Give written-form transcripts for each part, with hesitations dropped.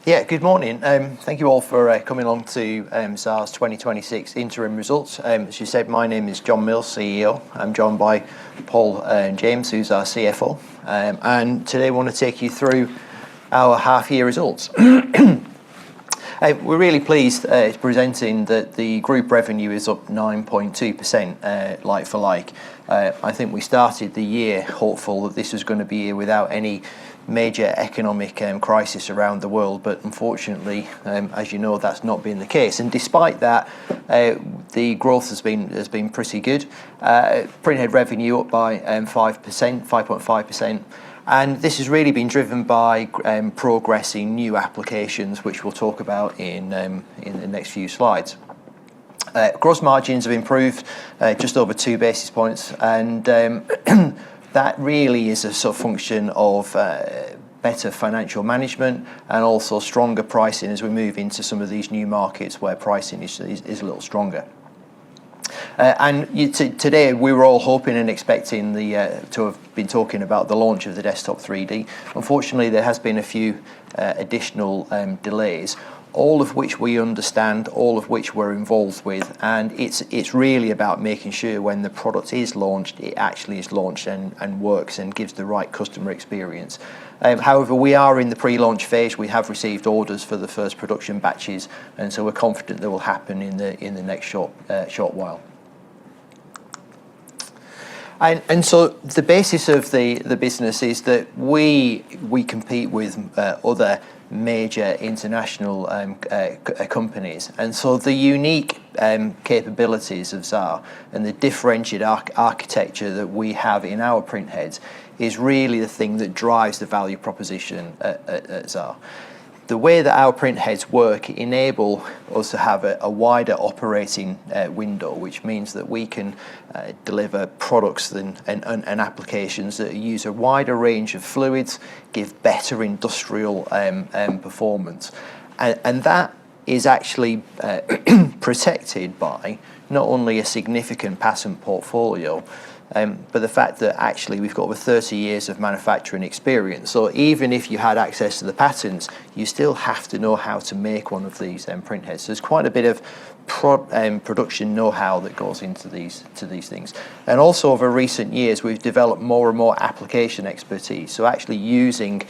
Yeah, good morning. Thank you all for coming along to Xaar's 2026 interim results. As you said, my name is John Mills, CEO. I'm joined by Paul James, who's our CFO. And today I want to take you through our half-year results. We're really pleased presenting that the group revenue is up 9.2% like for like. I think we started the year hopeful that this was going to be a year without any major economic crisis around the world, but unfortunately, as you know, that's not been the case. And despite that, the growth has been pretty good. Printhead revenue up by 5.5%. And this has really been driven by progressing new applications, which we'll talk about in the next few slides. Gross margins have improved just over 2 basis points, and that really is a sort of function of better financial management and also stronger pricing as we move into some of these new markets where pricing is a little stronger. Today we were all hoping and expecting to have been talking about the launch of the Desktop 3D. Unfortunately, there has been a few additional delays, all of which we understand, all of which we're involved with, and it's really about making sure when the product is launched, it actually is launched and works and gives the right customer experience. However, we are in the pre-launch phase. We have received orders for the first production batches, and so we're confident that will happen in the next short while. And so the basis of the business is that we compete with other major international companies, and so the unique capabilities of Xaar and the differentiated architecture that we have in our printheads is really the thing that drives the value proposition at Xaar. The way that our printheads work enable us to have a wider operating window, which means that we can deliver products and applications that use a wider range of fluids, give better industrial performance. And that is actually protected by not only a significant patent portfolio, but the fact that actually we've got over 30 years of manufacturing experience. So even if you had access to the patents, you still have to know how to make one of these printheads. So there's quite a bit of production know-how that goes into these things. And also over recent years, we've developed more and more application expertise. So actually using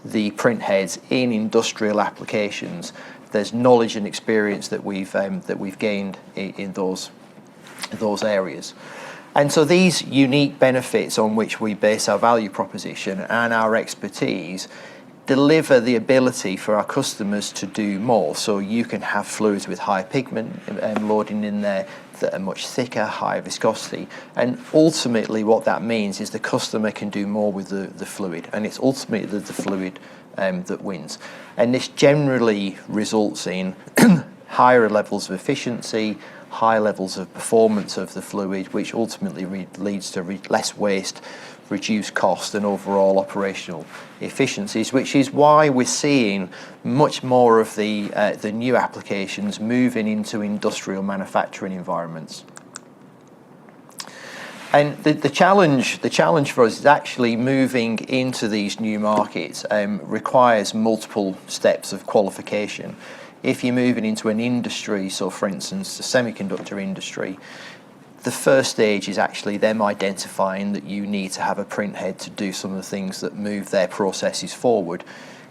the printheads in industrial applications, there's knowledge and experience that we've gained in those areas. And so these unique benefits on which we base our value proposition and our expertise deliver the ability for our customers to do more. So you can have fluids with high pigment loading in there that are much thicker, higher viscosity. And ultimately what that means is the customer can do more with the fluid, and it's ultimately the fluid that wins. And this generally results in higher levels of efficiency, high levels of performance of the fluid, which ultimately leads to less waste, reduced cost, and overall operational efficiencies, which is why we're seeing much more of the new applications moving into industrial manufacturing environments. And the challenge for us is actually moving into these new markets requires multiple steps of qualification. If you're moving into an industry, so for instance, the semiconductor industry, the first stage is actually them identifying that you need to have a printhead to do some of the things that move their processes forward.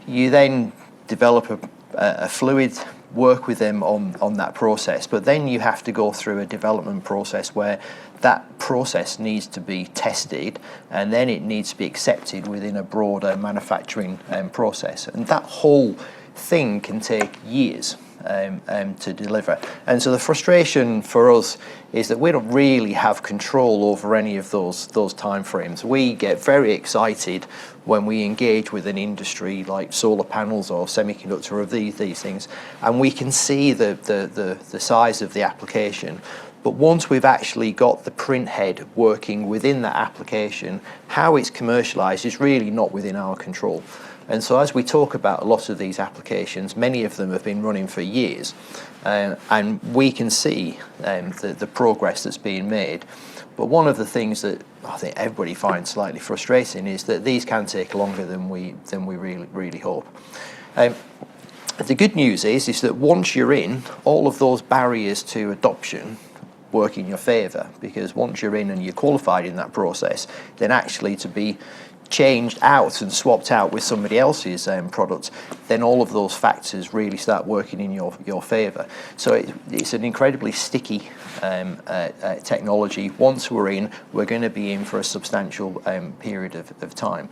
You then develop a fluid, work with them on that process, but then you have to go through a development process where that process needs to be tested, and then it needs to be accepted within a broader manufacturing process. And that whole thing can take years to deliver. And so the frustration for us is that we don't really have control over any of those timeframes. We get very excited when we engage with an industry like solar panels or semiconductor or these things, and we can see the size of the application. But once we've actually got the printhead working within that application, how it's commercialized is really not within our control. And so as we talk about a lot of these applications, many of them have been running for years, and we can see the progress that's being made. But one of the things that I think everybody finds slightly frustrating is that these can take longer than we really hope. The good news is that once you're in, all of those barriers to adoption work in your favour, because once you're in and you're qualified in that process, then actually to be changed out and swapped out with somebody else's product, then all of those factors really start working in your favour. So it's an incredibly sticky technology. Once we're in, we're going to be in for a substantial period of time.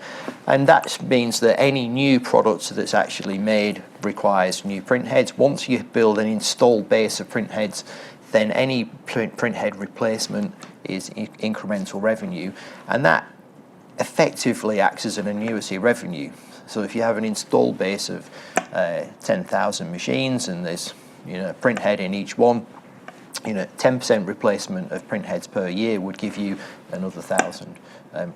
And that means that any new product that's actually made requires new printheads. Once you build an installed base of printheads, then any printhead replacement is incremental revenue, and that effectively acts as an annuity revenue. So if you have an installed base of 10,000 machines and there's a printhead in each one, 10% replacement of printheads per year would give you another 1,000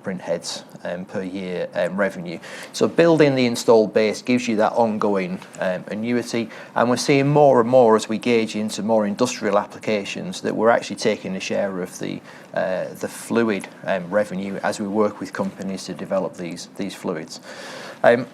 printheads per year revenue. So building the installed base gives you that ongoing annuity, and we're seeing more and more as we gauge into more industrial applications that we're actually taking a share of the fluid revenue as we work with companies to develop these fluids. And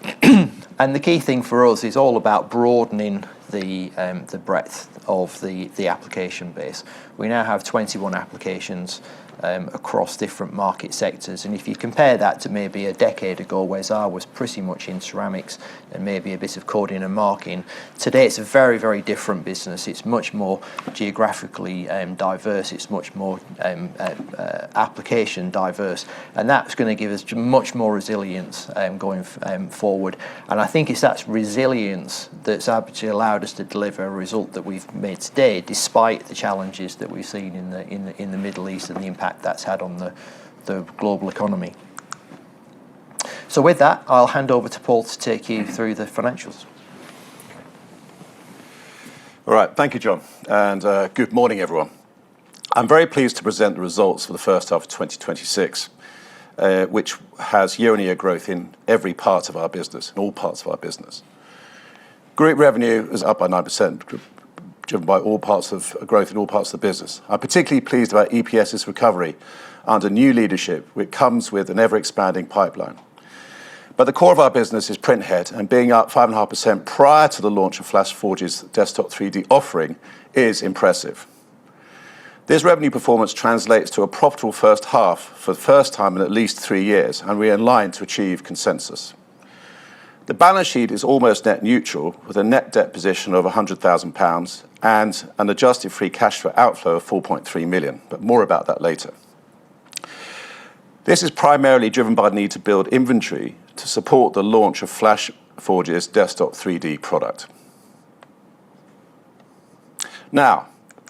the key thing for us is all about broadening the breadth of the application base. We now have 21 applications across different market sectors, and if you compare that to maybe a decade ago where Xaar was pretty much in ceramics and maybe a bit of coding and marking, today it's a very, very different business. It's much more geographically diverse, it's much more application diverse, and that's going to give us much more resilience going forward. And I think it's that resilience that's actually allowed us to deliver a result that we've made today, despite the challenges that we've seen in the Middle East and the impact that's had on the global economy. So with that, I'll hand over to Paul to take you through the financials. All right, thank you, John, and good morning, everyone. I'm very pleased to present the results for the first half of 2026, which has year-on-year growth in every part of our business, in all parts of our business. Group revenue is up by 9%, driven by all parts of growth in all parts of the business. I'm particularly pleased about EPS's recovery under new leadership, which comes with an ever-expanding pipeline. But the core of our business is Printhead, and being up 5.5% prior to the launch of Flashforge's desktop 3D offering is impressive. This revenue performance translates to a profitable first half for the first time in at least 3 years, and we are in line to achieve consensus. The balance sheet is almost net neutral, with a net debt position of £100,000 and an adjusted free cash flow outflow of 4.3 million, but more about that later. This is primarily driven by the need to build inventory to support the launch of Flashforge's desktop 3D product. Now,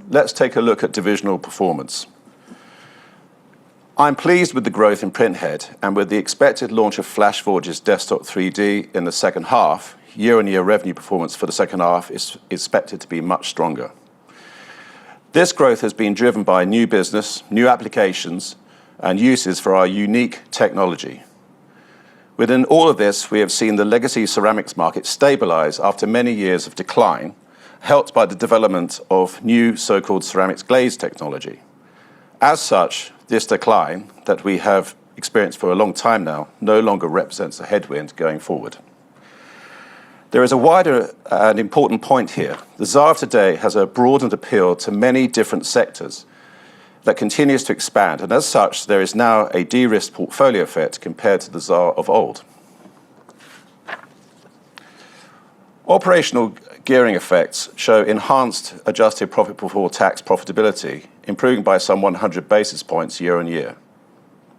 let's take a look at divisional performance. I'm pleased with the growth in Printhead, and with the expected launch of Flashforge's desktop 3D in the second half, year-on-year revenue performance for the second half is expected to be much stronger. This growth has been driven by new business, new applications, and uses for our unique technology. Within all of this, we have seen the legacy ceramics market stabilize after many years of decline, helped by the development of new so-called ceramics glaze technology. As such, this decline that we have experienced for a long time now no longer represents a headwind going forward. There is a wider and important point here. The Xaar today has a broadened appeal to many different sectors that continues to expand, and as such, there is now a de-risked portfolio effect compared to the Xaar of old. Operational gearing effects show enhanced adjusted profit before tax profitability, improving by some 100 basis points year on year.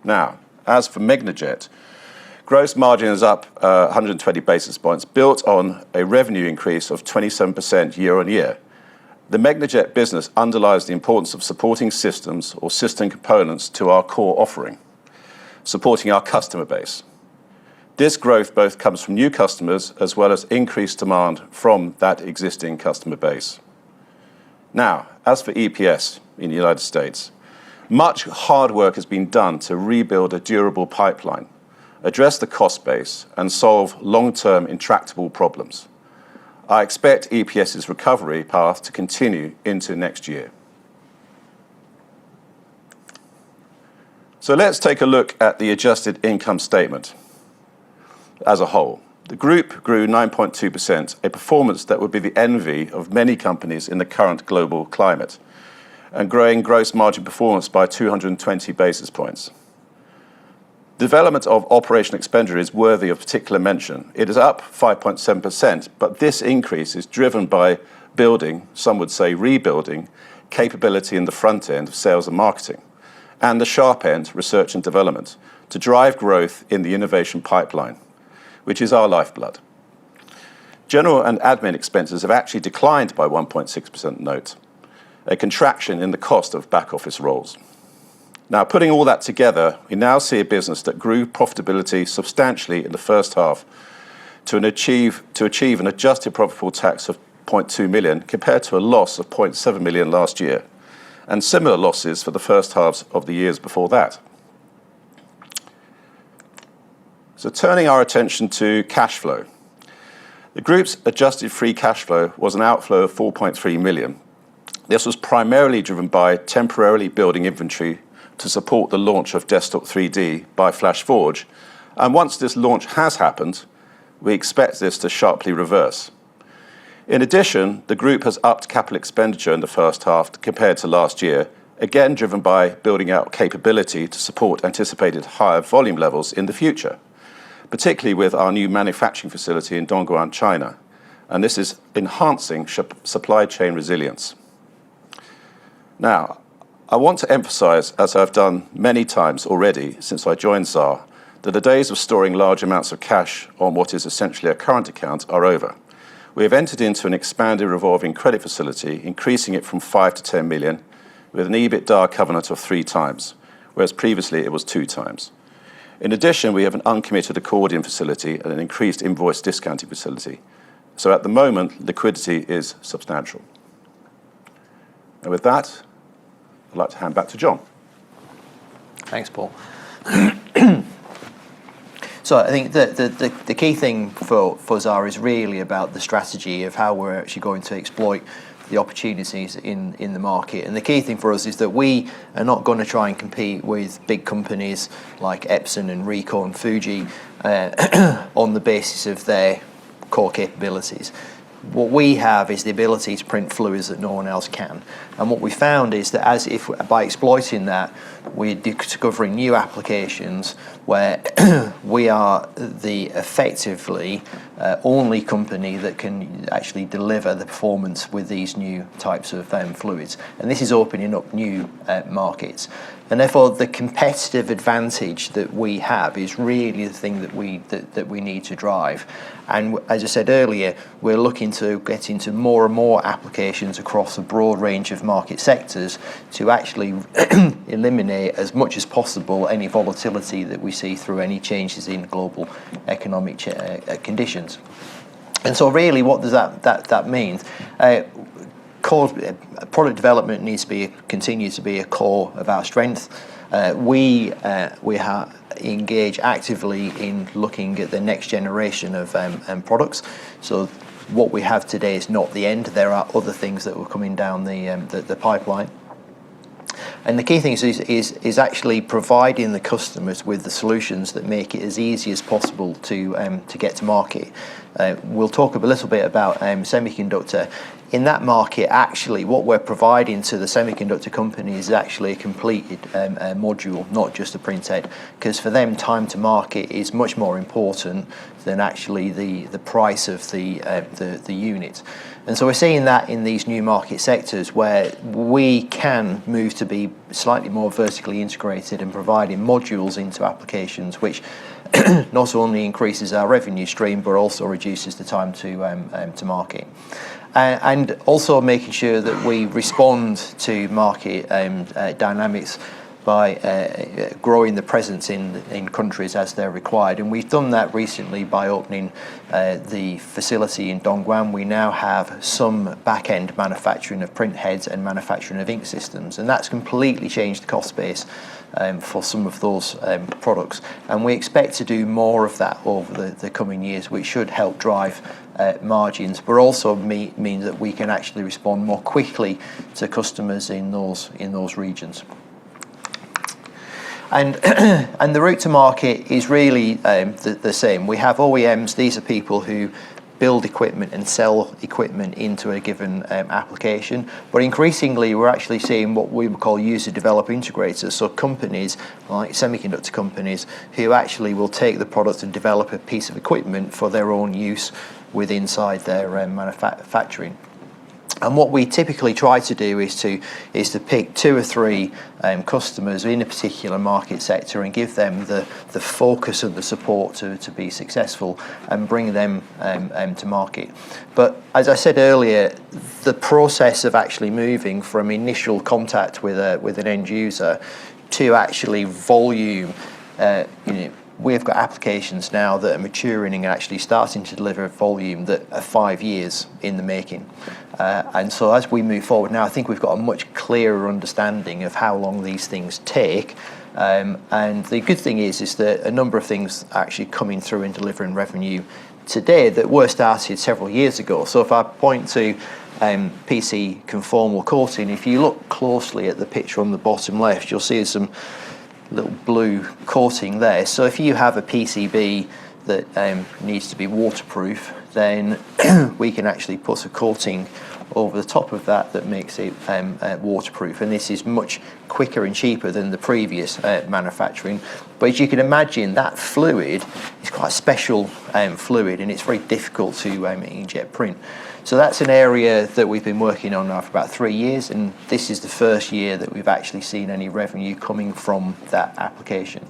Now, as for Megnajet, gross margin is up 120 basis points, built on a revenue increase of 27% year on year. The Megnajet business underlies the importance of supporting systems or system components to our core offering, supporting our customer base. This growth both comes from new customers as well as increased demand from that existing customer base. Now, as for EPS in the United States, much hard work has been done to rebuild a durable pipeline, address the cost base, and solve long-term intractable problems. I expect EPS's recovery path to continue into next year. So let's take a look at the adjusted income statement as a whole. The group grew 9.2%, a performance that would be the envy of many companies in the current global climate, and growing gross margin performance by 220 basis points. Development of operational expenditure is worthy of particular mention. It is up 5.7%, but this increase is driven by building, some would say rebuilding, capability in the front end of sales and marketing, and the sharp end, research and development, to drive growth in the innovation pipeline, which is our lifeblood. General and admin expenses have actually declined by 1.6%, note, a contraction in the cost of back office roles. Now, putting all that together, we now see a business that grew profitability substantially in the first half to achieve an adjusted profit before tax of 0.2 million compared to a loss of 0.7 million last year, and similar losses for the first halves of the years before that. So turning our attention to cash flow. The group's adjusted free cash flow was an outflow of 4.3 million. This was primarily driven by temporarily building inventory to support the launch of Desktop 3D by FlashForge, and once this launch has happened, we expect this to sharply reverse. In addition, the group has upped capital expenditure in the first half compared to last year, again driven by building out capability to support anticipated higher volume levels in the future, particularly with our new manufacturing facility in Dongguan, China, and this is enhancing supply chain resilience. Now, I want to emphasize, as I've done many times already since I joined Xaar, that the days of storing large amounts of cash on what is essentially a current account are over. We have entered into an expanded revolving credit facility, increasing it from 5 to 10 million, with an EBITDA covenant of 3 times, whereas previously it was 2 times. In addition, we have an uncommitted accordion facility and an increased invoice discounting facility. So at the moment, liquidity is substantial. And with that, I'd like to hand back to John. Thanks, Paul. So I think the key thing for Xaar is really about the strategy of how we're actually going to exploit the opportunities in the market. And the key thing for us is that we are not going to try and compete with big companies like Epson and Ricoh and Fuji on the basis of their core capabilities. What we have is the ability to print fluids that no one else can. And what we found is that by exploiting that, we're discovering new applications where we are the effectively only company that can actually deliver the performance with these new types of fluids. And this is opening up new markets. And therefore, the competitive advantage that we have is really the thing that we need to drive. And as I said earlier, we're looking to get into more and more applications across a broad range of market sectors to actually eliminate as much as possible any volatility that we see through any changes in global economic conditions. And so really, what does that mean? Core product development needs to continue to be a core of our strength. We engage actively in looking at the next generation of products. So what we have today is not the end. There are other things that are coming down the pipeline. And the key thing is actually providing the customers with the solutions that make it as easy as possible to get to market. We'll talk a little bit about semiconductor. In that market, actually, what we're providing to the semiconductor companies is actually a completed module, not just a printhead, because for them, time to market is much more important than actually the price of the unit. And so we're seeing that in these new market sectors where we can move to be slightly more vertically integrated and providing modules into applications, which not only increases our revenue stream, but also reduces the time to market. And also making sure that we respond to market dynamics by growing the presence in countries as they're required. And we've done that recently by opening the facility in Dongguan. We now have some back-end manufacturing of printheads and manufacturing of ink systems, and that's completely changed the cost base for some of those products. And we expect to do more of that over the coming years, which should help drive margins, but also mean that we can actually respond more quickly to customers in those regions. And and the route to market is really the same. We have OEMs. These are people who build equipment and sell equipment into a given application. But increasingly, we're actually seeing what we would call user-developer integrators, so companies like semiconductor companies who actually will take the product and develop a piece of equipment for their own use inside their manufacturing. And what we typically try to do is to pick 2 or 3 customers in a particular market sector and give them the focus and the support to be successful and bring them to market. But as I said earlier, the process of actually moving from initial contact with an end user to actually volume, we've got applications now that are maturing and actually starting to deliver volume that are 5 years in the making. And so as we move forward now, I think we've got a much clearer understanding of how long these things take. And the good thing is that a number of things are actually coming through and delivering revenue today that were started several years ago. So if I point to PC conformal coating, if you look closely at the picture on the bottom left, you'll see some little blue coating there. So if you have a PCB that needs to be waterproof, then we can actually put a coating over the top of that makes it waterproof. And this is much quicker and cheaper than the previous manufacturing. But as you can imagine, that fluid is quite a special fluid, and it's very difficult to inkjet print. So that's an area that we've been working on now for about 3 years, and this is the first year that we've actually seen any revenue coming from that application.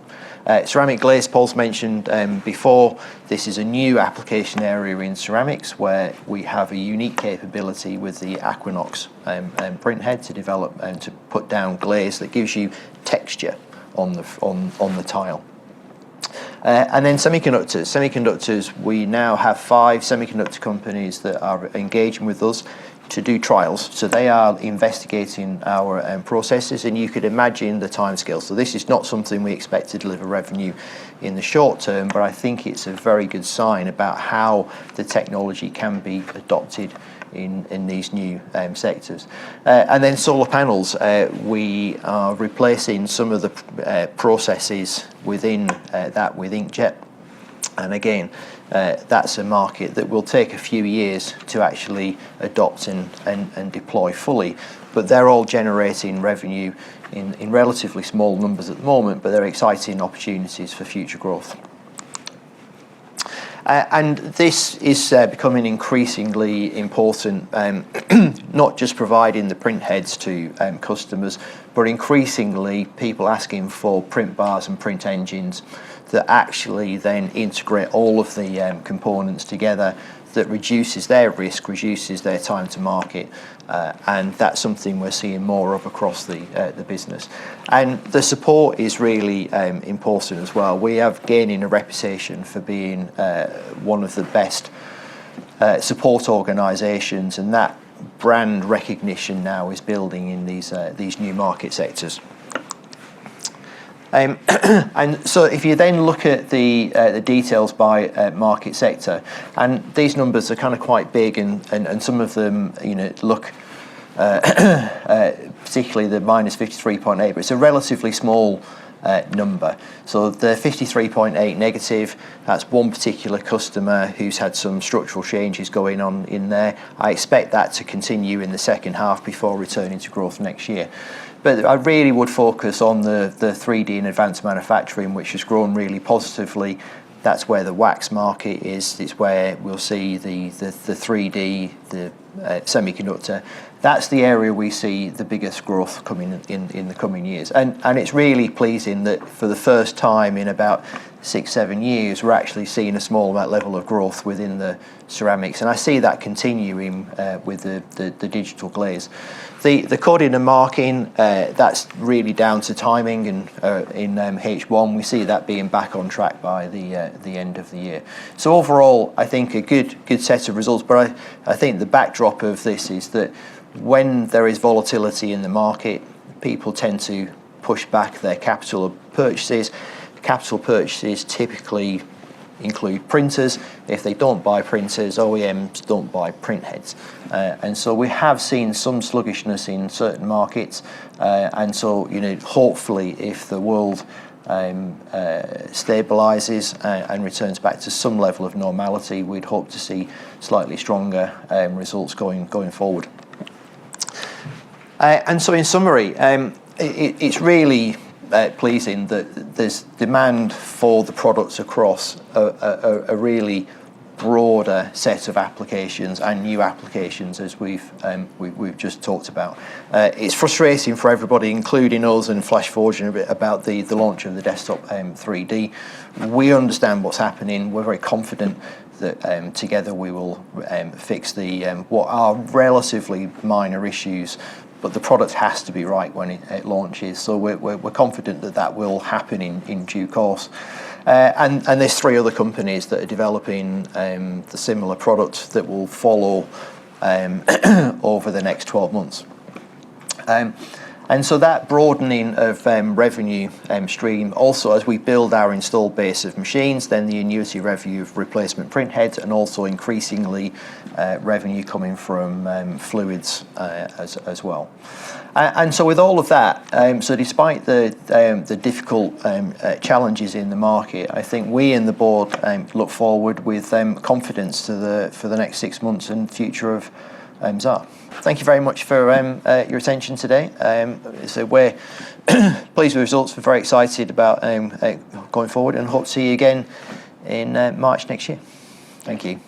Ceramic glaze, Paul's mentioned before. This is a new application area in ceramics where we have a unique capability with the Aquinox printhead to develop and to put down glaze that gives you texture on the tile. And then semiconductors. Semiconductors, we now have 5 semiconductor companies that are engaging with us to do trials. So they are investigating our processes, and you could imagine the timescale. So this is not something we expect to deliver revenue in the short term, but I think it's a very good sign about how the technology can be adopted in these new sectors. And then solar panels, we are replacing some of the processes within that with inkjet. And again, that's a market that will take a few years to actually adopt and deploy fully. But they're all generating revenue in relatively small numbers at the moment, but they're exciting opportunities for future growth. And this is becoming increasingly important, not just providing the print heads to customers, but increasingly people asking for print bars and print engines that actually then integrate all of the components together, that reduces their risk, reduces their time to market, and that's something we're seeing more of across the business. And the support is really important as well. We have gaining a reputation for being one of the best support organisations, and that brand recognition now is building in these new market sectors. And so if you then look at the details by market sector, and these numbers are kind of quite big, and some of them look particularly the minus 53.8, but it's a relatively small number. So the 53.8 negative, that's one particular customer who's had some structural changes going on in there. I expect that to continue in the second half before returning to growth next year. But I really would focus on the 3D and advanced manufacturing, which has grown really positively. That's where the wax market is. It's where we'll see the 3D, the semiconductor. That's the area we see the biggest growth coming in the coming years. And it's really pleasing that for the first time in about 6-7 years, we're actually seeing a small level of growth within the ceramics. And I see that continuing with the digital glaze. The coding and marking, that's really down to timing, and in H1 we see that being back on track by the end of the year. So overall, I think a good set of results. But I think the backdrop of this is that when there is volatility in the market, people tend to push back their capital purchases. Capital purchases typically include printers. If they don't buy printers, OEMs don't buy print heads. And so we have seen some sluggishness in certain markets. And so, hopefully if the world stabilises and returns back to some level of normality, we'd hope to see slightly stronger results going forward. And so in summary, it's really pleasing that there's demand for the products across a really broader set of applications and new applications, as we've just talked about. It's frustrating for everybody, including us and FlashForge, a bit about the launch of the desktop 3D. We understand what's happening. We're very confident that together we will fix the what are relatively minor issues, but the product has to be right when it launches. So we're confident that will happen in due course. And there's 3 other companies that are developing the similar product that will follow over the next 12 months. And so that broadening of revenue stream, also as we build our installed base of machines, then the annuity revenue of replacement printheads, and also increasingly revenue coming from fluids as well. And so with all of that, so despite the difficult challenges in the market, I think we in the board look forward with confidence to for the next 6 months and future of Xaar. Thank you very much for your attention today. So we're pleased with the results. We're very excited about going forward and hope to see you again in March next year. Thank you.